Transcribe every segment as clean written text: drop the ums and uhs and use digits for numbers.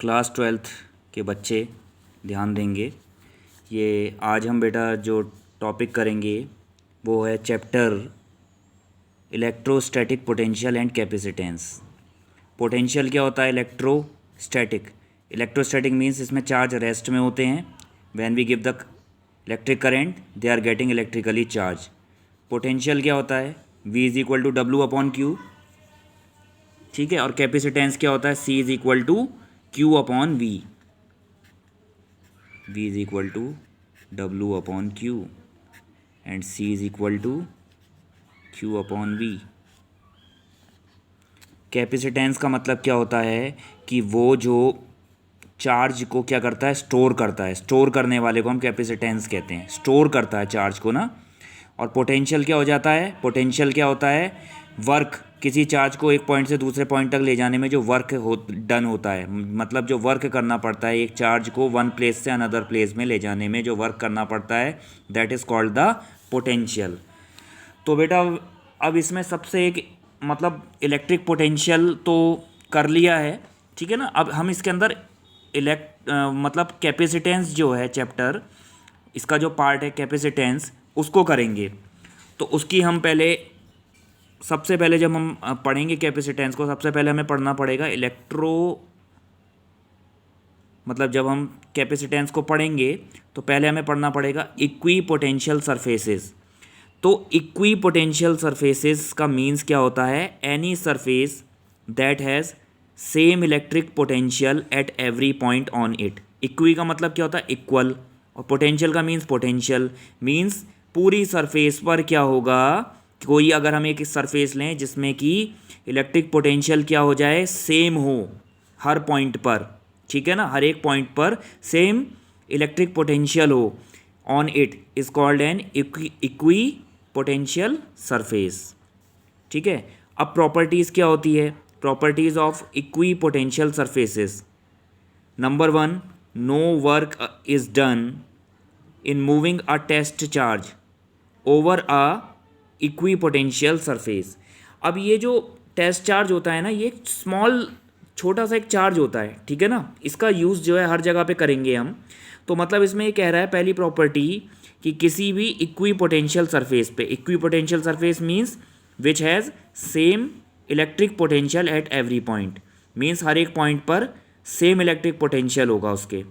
Class 12th के बच्चे ध्यान देंगे। ये आज हम बेटा जो टॉपिक करेंगे वो है chapter electrostatic potential and capacitance. Potential क्या होता है? इलेक्ट्रोस्टैटिक। इलेक्ट्रोस्टैटिक मीन्स इसमें चार्ज रेस्ट में होते हैं। When we give the electric current they are getting electrically charged. Potential क्या होता है? V is equal to W upon Q, ठीक है। और कैपेसिटेंस क्या होता है? C is equal to Q upon V. V is equal to W upon Q and C is equal to Q upon V. Capacitance का मतलब क्या होता है कि वो जो चार्ज को क्या करता है? स्टोर करता है। स्टोर करने वाले को हम कैपेसिटेंस कहते हैं। स्टोर करता है चार्ज को ना। और पोटेंशियल क्या हो जाता है? पोटेंशियल क्या होता है? वर्क, किसी चार्ज को एक पॉइंट से दूसरे पॉइंट तक ले जाने में जो वर्क डन होता है, मतलब जो वर्क करना पड़ता है एक चार्ज को वन प्लेस से अनदर प्लेस में ले जाने में जो वर्क करना पड़ता है, that is called the potential. तो बेटा अब इसमें सबसे एक मतलब इलेक्ट्रिक पोटेंशियल तो कर लिया है, ठीक है ना। अब हम इसके अंदर मतलब कैपेसिटेंस जो है चैप्टर, इसका जो पार्ट है कैपेसिटेंस, उसको करेंगे। तो उसकी हम सबसे पहले जब हम पढ़ेंगे कैपेसिटेंस को, सबसे पहले हमें पढ़ना पड़ेगा मतलब जब हम कैपेसिटेंस को पढ़ेंगे तो पहले हमें पढ़ना पड़ेगा इक्वी पोटेंशियल सरफेसेस। तो इक्वी पोटेंशियल सरफेसेस का मीन्स क्या होता है? Any surface that has same electric potential at every point on it. Equi का मतलब क्या होता है? इक्वल। और पोटेंशियल का मीन्स पोटेंशियल मीन्स पूरी सरफेस पर क्या होगा, कोई अगर हम एक सरफेस लें जिसमें कि इलेक्ट्रिक पोटेंशियल क्या हो जाए? सेम हो हर पॉइंट पर, ठीक है ना। हर एक पॉइंट पर सेम इलेक्ट्रिक पोटेंशियल हो on it is called an equipotential surface, ठीक है। अब प्रॉपर्टीज़ क्या होती है? Properties of equipotential surfaces. Number 1, no work is done in moving a test charge over a equipotential surface. अब ये जो टेस्ट चार्ज होता है ना, ये छोटा सा एक चार्ज होता है, ठीक है ना। इसका यूज़ जो है हर जगह पे करेंगे हम। तो मतलब इसमें ये कह रहा है पहली प्रॉपर्टी कि किसी भी इक्वी पोटेंशियल सरफेस पे, equipotential surface means which has same electric potential at every point, means हर एक पॉइंट पर सेम इलेक्ट्रिक पोटेंशियल होगा उसके।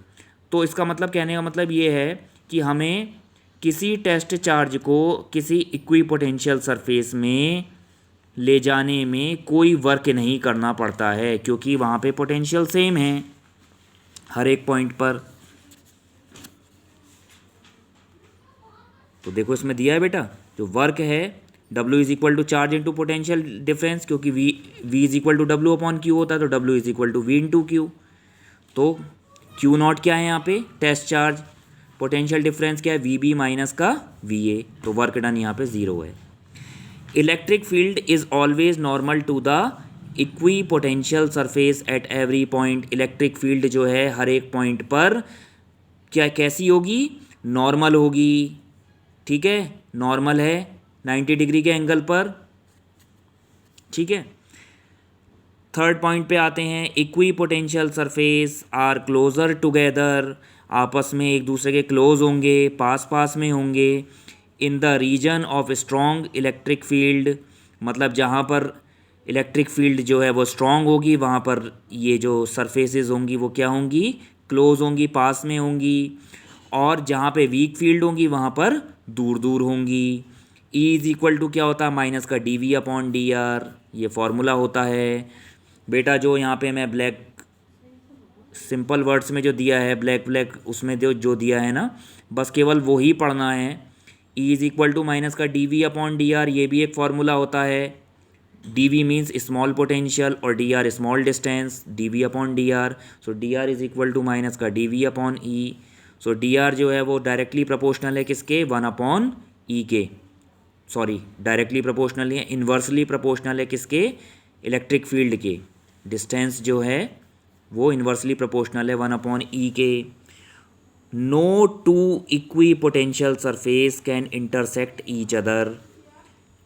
तो इसका मतलब, कहने का मतलब ये है कि हमें किसी टेस्ट चार्ज को किसी इक्वी पोटेंशियल सरफेस में ले जाने में कोई वर्क नहीं करना पड़ता है, क्योंकि वहाँ पे पोटेंशियल सेम है हर एक पॉइंट पर। तो देखो इसमें दिया है बेटा, जो वर्क है W is equal to charge into potential difference, क्योंकि V is equal to W upon Q होता है, तो W is equal to V into Q. तो क्यू नॉट क्या है यहाँ पे? Test charge. पोटेंशियल डिफरेंस क्या है? VB माइनस का VA। तो वर्क डन यहाँ पे 0 है। Electric field is always normal to the equipotential surface at every point. Electric field जो है हर एक पॉइंट पर क्या कैसी होगी? नॉर्मल होगी, ठीक है। नॉर्मल है 90 डिग्री के एंगल पर, ठीक है। थर्ड पॉइंट पे आते हैं। Equipotential surface are closer together, आपस में एक दूसरे के क्लोज होंगे, पास पास में होंगे। In the region of strong electric field, मतलब जहाँ पर इलेक्ट्रिक फील्ड जो है वो स्ट्रॉन्ग होगी वहाँ पर ये जो सरफेसेस होंगी वो क्या होंगी? क्लोज होंगी, पास में होंगी। और जहाँ पे वीक फील्ड होंगी वहाँ पर दूर दूर होंगी। E इज इक्वल टू क्या होता है? माइनस का dV अपॉन dr, ये फॉर्मूला होता है बेटा। जो यहाँ पे मैं ब्लैक सिंपल वर्ड्स में जो दिया है, ब्लैक उसमें जो दिया है ना, बस केवल वो ही पढ़ना है। E is equal to minus का dV अपॉन dr, ये भी एक फार्मूला होता है। dV मीन्स स्मॉल पोटेंशियल और dr small distance, dV upon dr। So dr is equal to minus का dV upon E। So dr जो है वो डायरेक्टली प्रोपोर्शनल है किसके? 1 अपॉन E के। सॉरी, डायरेक्टली प्रोपोर्शनल नहीं है, इन्वर्सली प्रोपोर्शनल है किसके? इलेक्ट्रिक फील्ड के। डिस्टेंस जो है वो इन्वर्सली प्रोपोर्शनल है 1 अपॉन E के। No two equipotential surface can intersect each other,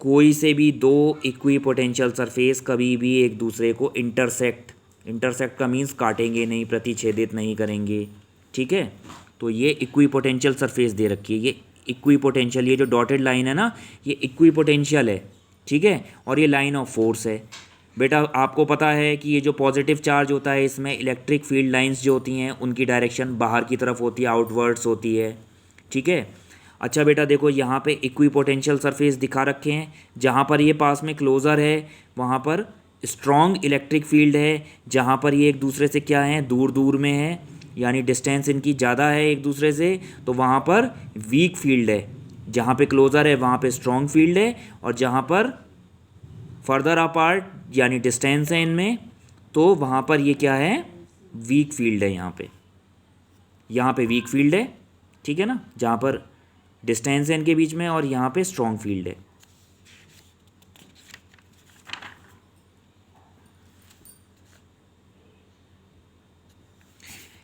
कोई से भी दो इक्वी पोटेंशियल सरफेस कभी भी एक दूसरे को इंटरसेक्ट इंटरसेक्ट का मीन्स काटेंगे नहीं, प्रतिच्छेदित नहीं करेंगे, ठीक है। तो ये इक्विपोटेंशियल सरफेस दे रखी है, ये इक्विपोटेंशियल, ये जो डॉटेड लाइन है ना ये इक्विपोटेंशियल है, ठीक है। और ये लाइन ऑफ फोर्स है। बेटा आपको पता है कि ये जो पॉजिटिव चार्ज होता है इसमें इलेक्ट्रिक फील्ड लाइंस जो होती हैं उनकी डायरेक्शन बाहर की तरफ होती है, आउटवर्ड्स होती है, ठीक है। अच्छा बेटा देखो यहाँ पे इक्विपोटेंशियल सरफेस दिखा रखे हैं, जहाँ पर ये पास में क्लोज़र है वहाँ पर स्ट्रॉन्ग इलेक्ट्रिक फील्ड है, जहाँ पर ये एक दूसरे से क्या है, दूर दूर में है, यानी डिस्टेंस इनकी ज़्यादा है एक दूसरे से, तो वहाँ पर वीक फील्ड है। जहाँ पे क्लोज़र है वहाँ पे स्ट्रॉन्ग फील्ड है, और जहाँ पर फर्दर अपार्ट यानी डिस्टेंस है इनमें, तो वहाँ पर ये क्या है, वीक फील्ड है। यहाँ पे वीक फील्ड है, ठीक है ना, जहाँ पर डिस्टेंस है इनके बीच में, और यहाँ पे स्ट्रॉन्ग फील्ड है।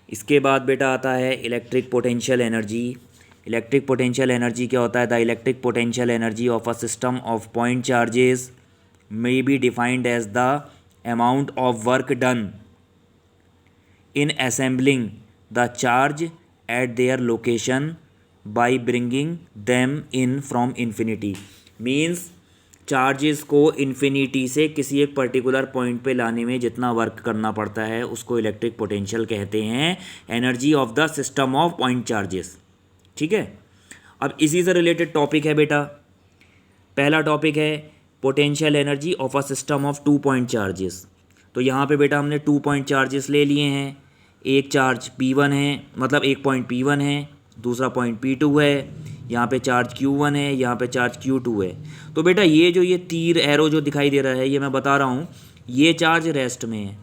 इसके बाद बेटा आता है electric potential energy. Electric potential energy क्या होता है? The electric potential energy of a system of point charges may be defined as the amount of work done in assembling the charge at their location by bringing them in from infinity। Means charges को infinity से किसी एक particular point पे लाने में जितना work करना पड़ता है उसको इलेक्ट्रिक पोटेंशियल कहते हैं, energy of the system of point charges, ठीक है। अब इसी से रिलेटेड टॉपिक है बेटा, पहला टॉपिक है potential energy of a system of 2 point charges. तो यहाँ पे बेटा हमने 2 पॉइंट चार्जेस ले लिए हैं, एक चार्ज P1 है, मतलब एक पॉइंट P1 है, दूसरा पॉइंट P2 है, यहाँ पे चार्ज Q1 है, यहाँ पे चार्ज Q2 है। तो बेटा ये तीर एरो जो दिखाई दे रहा है ये मैं बता रहा हूँ, ये चार्ज रेस्ट में है,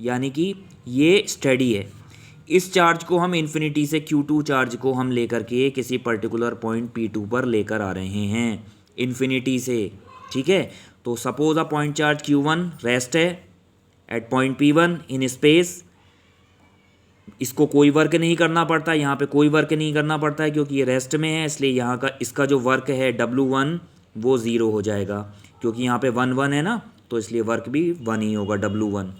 यानी कि ये स्टडी है। इस चार्ज को हम इन्फिनिटी से Q2 चार्ज को हम लेकर के किसी पर्टिकुलर पॉइंट P2 पर लेकर आ रहे हैं इन्फिनिटी से, ठीक है। तो suppose a point charge Q1 rest है at point P1 in space, इसको कोई वर्क नहीं करना पड़ता, यहाँ पे कोई वर्क नहीं करना पड़ता है क्योंकि ये रेस्ट में है, इसलिए यहाँ का इसका जो वर्क है W1 वो ज़ीरो हो जाएगा, क्योंकि यहाँ पे 1 1 है ना, तो इसलिए वर्क भी 1 ही होगा, W1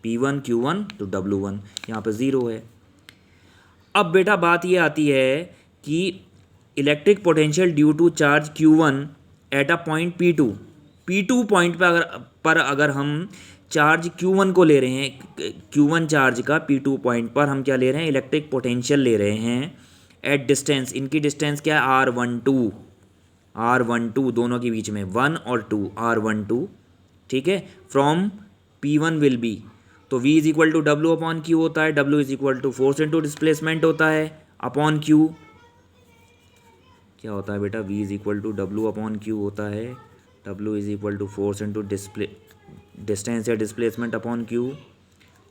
P1 Q1 तो W1 यहाँ पे ज़ीरो है। अब बेटा बात ये आती है कि electric potential due to charge Q1 at a point P2 point पर अगर हम चार्ज Q1 को ले रहे हैं, Q1 चार्ज का P2 पॉइंट पर हम क्या ले रहे हैं, इलेक्ट्रिक पोटेंशियल ले रहे हैं एट डिस्टेंस, इनकी डिस्टेंस क्या है, R12 दोनों के बीच में 1 और 2, R12, ठीक है। फ्रॉम P1 विल बी, तो V is equal to W upon Q होता है, W is equal to force into displacement होता है अपॉन Q, क्या होता है बेटा, V is equal to W upon Q होता है, W is equal to force into distance या डिस्प्लेसमेंट अपॉन Q,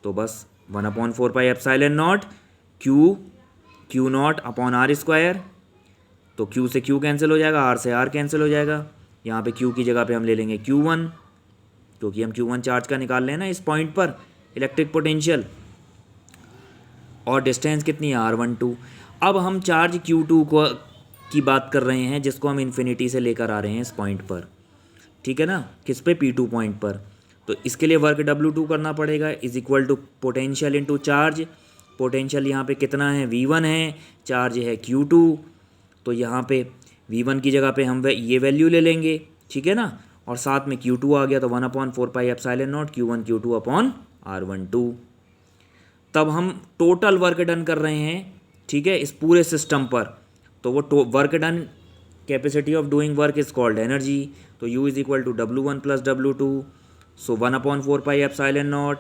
तो बस 1/4 pi epsilon naught Q naught upon R square, तो Q से Q कैंसिल हो जाएगा, R से R कैंसिल हो जाएगा, यहाँ पे Q की जगह पे हम ले लेंगे Q1, क्योंकि हम Q1 चार्ज का निकाल लें ना इस पॉइंट पर इलेक्ट्रिक पोटेंशियल, और डिस्टेंस कितनी है, R12। अब हम चार्ज Q2 को की बात कर रहे हैं जिसको हम इन्फिनिटी से लेकर आ रहे हैं इस पॉइंट पर, ठीक है ना, किस पे, P2 पॉइंट पर। तो इसके लिए वर्क W2 करना पड़ेगा, is equal to potential into charge. Potential यहाँ पे कितना है, V1 है, चार्ज है Q2, तो यहाँ पे V1 की जगह पे हम ये वैल्यू ले लेंगे, ठीक है ना, और साथ में Q2 आ गया, तो 1/4 pi epsilon naught Q1 Q2 upon R12। तब हम टोटल वर्क डन कर रहे हैं, ठीक है, इस पूरे सिस्टम पर, तो वो work done capacity of doing work is called energy. तो U is equal to W1 plus W2, so 1/4 pi epsilon naught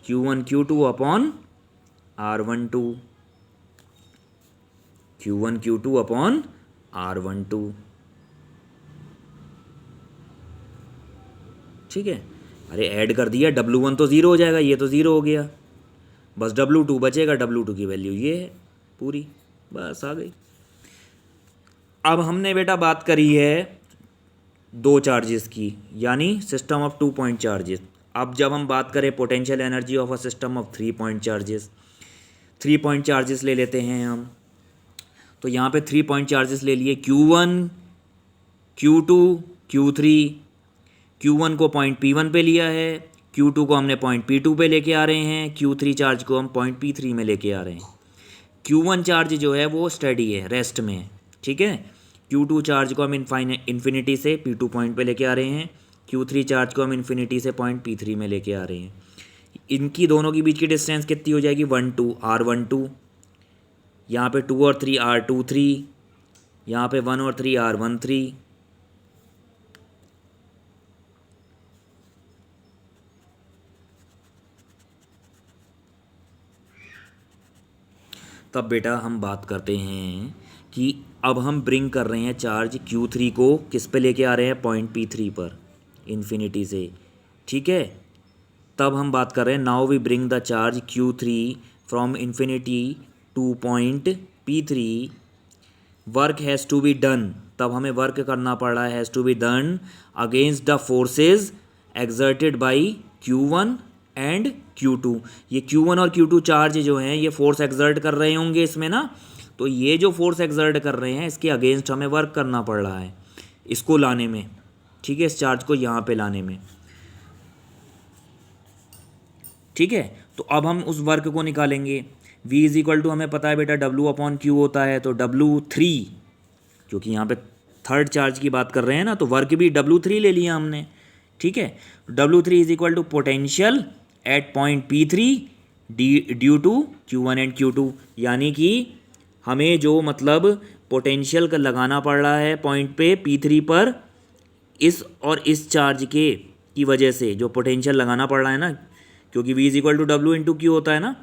Q1 Q2 upon R12, Q1 Q2 upon R12, ठीक है। अरे ऐड कर दिया, W1 तो ज़ीरो हो जाएगा, ये तो ज़ीरो हो गया, बस W2 बचेगा, W2 की वैल्यू ये है पूरी, बस आ गई। अब हमने बेटा बात करी है 2 चार्जेस की, यानी सिस्टम ऑफ 2 पॉइंट चार्जेस। अब जब हम बात करें potential energy of a system of 3 point charges, 3 point charges ले लेते हैं हम। तो यहाँ पे 3 पॉइंट चार्जेस ले लिए, Q1 Q2 Q3। Q1 को पॉइंट P1 पे लिया है, Q2 को हमने पॉइंट P2 पे लेके आ रहे हैं, Q3 चार्ज को हम पॉइंट P3 में लेके आ रहे हैं। Q1 चार्ज जो है वो स्टडी है, रेस्ट में है, ठीक है। Q2 चार्ज को हम इन्फिनिटी से P2 पॉइंट पे लेके आ रहे हैं, Q3 चार्ज को हम इन्फिनिटी से पॉइंट P3 में लेके आ रहे हैं। इनकी दोनों के बीच की डिस्टेंस कितनी हो जाएगी, 1 2 R12, यहाँ पे 2 और 3 R23, यहाँ पे 1 और 3 R13। तब बेटा हम बात करते हैं कि अब हम ब्रिंग कर रहे हैं चार्ज Q3 को किस पे लेके आ रहे हैं, पॉइंट P3 पर, इन्फिनिटी से, ठीक है। तब हम बात कर रहे हैं now we bring the charge Q3 from infinity to point P3, work has to be done. तब हमें वर्क करना पड़ रहा है, has to be done against the forces exerted by Q1 and Q2। ये Q1 और Q2 चार्ज जो हैं ये फोर्स एक्सर्ट कर रहे होंगे इसमें ना, तो ये जो फोर्स एक्सर्ट कर रहे हैं इसके अगेंस्ट हमें वर्क करना पड़ रहा है इसको लाने में, ठीक है, इस चार्ज को यहाँ पे लाने में, ठीक है। तो अब हम उस वर्क को निकालेंगे। V इज इक्वल टू हमें पता है बेटा W/Q होता है, तो W3, क्योंकि यहाँ पे थर्ड चार्ज की बात कर रहे हैं ना, तो वर्क भी W3 ले लिया हमने, ठीक है। W3 is equal to potential at point P3 due to Q1 and Q2, यानी कि हमें जो मतलब पोटेंशियल का लगाना पड़ रहा है पॉइंट पे P3 पर, इस और इस चार्ज के की वजह से जो पोटेंशियल लगाना पड़ रहा है ना, क्योंकि V is equal to W/Q होता है ना,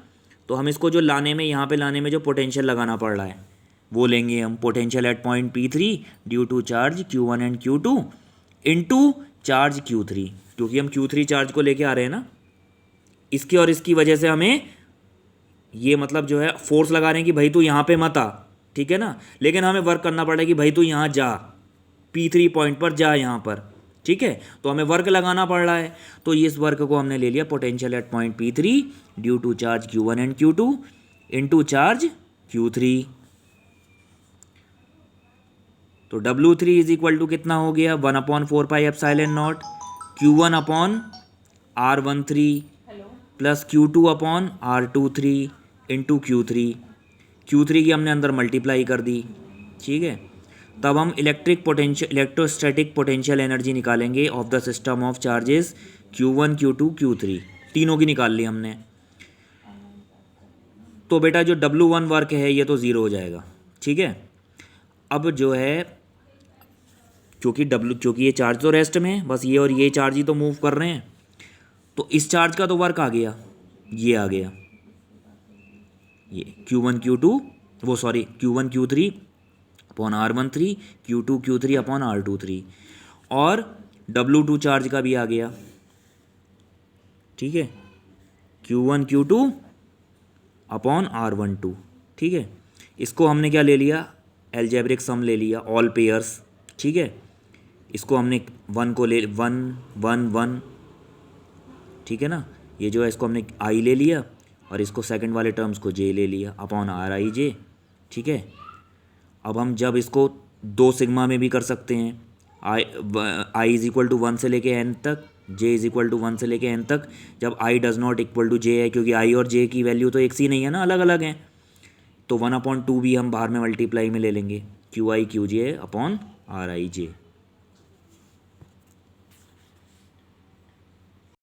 तो हम इसको जो लाने में, यहाँ पे लाने में जो पोटेंशियल लगाना पड़ रहा है वो लेंगे हम, potential at point P3 due to charge Q1 and Q2 into charge Q3, क्योंकि हम Q3 चार्ज को लेके आ रहे हैं ना, इसके और इसकी वजह से हमें ये मतलब जो है फोर्स लगा रहे हैं कि भाई तू यहाँ पे मत आ, ठीक है ना, लेकिन हमें वर्क करना पड़ेगा कि भाई तू यहाँ जा, P3 पॉइंट पर जा यहाँ पर, ठीक है। तो हमें वर्क लगाना पड़ रहा है, तो इस वर्क को हमने ले लिया potential at point P3 due to charge Q1 and Q2 into charge Q3। तो W3 इज इक्वल टू कितना हो गया, 1/4πε0 Q1/R13 plus Q2/R23 into Q3 की हमने अंदर मल्टीप्लाई कर दी, ठीक है। तब हम इलेक्ट्रोस्टैटिक पोटेंशियल एनर्जी निकालेंगे of the system of charges Q1 Q2 Q3, तीनों की निकाल ली हमने। तो बेटा जो W1 वर्क है ये तो ज़ीरो हो जाएगा, ठीक है। अब जो है क्योंकि ये चार्ज तो रेस्ट में है, बस ये और ये चार्ज ही तो मूव कर रहे हैं, तो इस चार्ज का तो वर्क आ गया, ये आ गया, ये Q1 Q3 upon R13, Q2 Q3 upon R23, और W2 चार्ज का भी आ गया, ठीक है, Q1 Q2 अपॉन R12, ठीक है। इसको हमने क्या ले लिया, एल्जेब्रिक सम ले लिया, ऑल पेयर्स, ठीक है। इसको हमने 1 को ले 1 ठीक है ना, ये जो है इसको हमने I ले लिया और इसको सेकंड वाले टर्म्स को J ले लिया अपॉन RIJ, ठीक है। अब हम जब इसको 2 सिग्मा में भी कर सकते हैं, I इज इक्वल टू 1 से लेके n तक, J इज इक्वल टू 1 से लेके n तक, जब I does not equal to J है, क्योंकि I और J की वैल्यू तो एक सी नहीं है ना, अलग अलग हैं, तो 1/2 भी हम बाहर में मल्टीप्लाई में ले लेंगे, QI QJ अपॉन RIJ।